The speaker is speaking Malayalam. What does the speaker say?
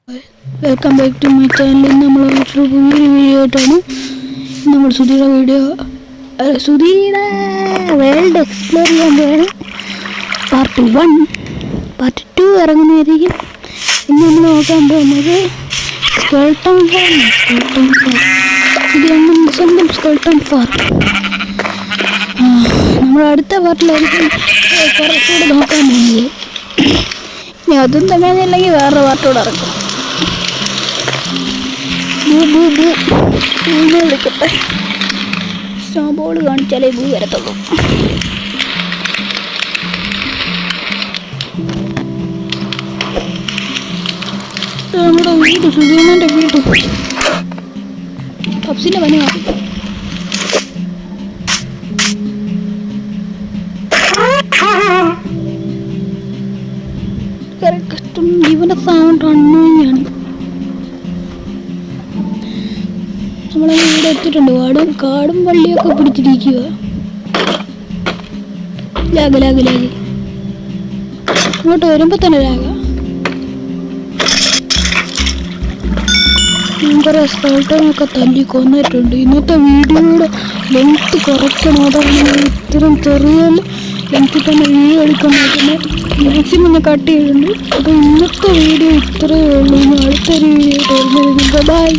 Welcome back to my channel. നമ്മൾ പുതിയൊരു വീഡിയോ ആയിട്ടാണ് നമ്മൾ സുധിയുടെ വേൾഡ് എക്സ്പ്ലോർ ചെയ്യാൻ പോയാണ്. Part 1 part 2 ഇറങ്ങുന്നതായിരിക്കും. ഇന്ന് നമ്മൾ നോക്കാൻ പോകുന്നത് സ്കെൽട്ടൺ ഫാം. ഇത് സ്വന്തം സ്കെൽട്ടൺ ഫാം. നമ്മൾ അടുത്ത പാർട്ടിലായിരിക്കും കുറച്ചുകൂടെ നോക്കാൻ പോകുന്നത്. ഇനി അതും തന്നെയല്ലെങ്കിൽ വേറെ പാർട്ടോടെ ഇറക്കും. വിളിക്കട്ടെ. സ്നോബോൾ കാണിച്ചാലേ ഭൂ വരത്തുള്ളൂ. നമ്മുടെ വീട് സുധീമൻ്റെ വീട് പപ്സിൻ്റെ പനി കാണും. കറക്റ്റും ഇവൻ്റെ സൗണ്ട് അണ്ണാണ്. നമ്മളെ ഇവിടെ എത്തിയിട്ടുണ്ട്. കാടും വള്ളിയൊക്കെ പിടിച്ചിരിക്കുക. ലാഗ് അങ്ങോട്ട് വരുമ്പോൾ തന്നെ ഞാൻ കുറേ സ്കെൽട്ടനൊക്കെ തല്ലി കൊന്നിട്ടുണ്ട്. ഇന്നത്തെ വീഡിയോയുടെ ലെങ്ത്ത് കുറയ്ക്കണം. അതാണ് ഇത്തരം ചെറിയ ലെങ്ത്തിൽ തന്നെ വീഡിയോ എടുക്കാൻ പറ്റുന്നത്. മാക്സിമം ഞാൻ കട്ട് ചെയ്തിട്ടുണ്ട്. അപ്പോൾ ഇന്നത്തെ വീഡിയോ ഇത്രയേ ഉള്ളൂ. അടുത്തൊരു വീഡിയോ ആയിട്ട് വരുന്നതായിരിക്കും. ബൈ.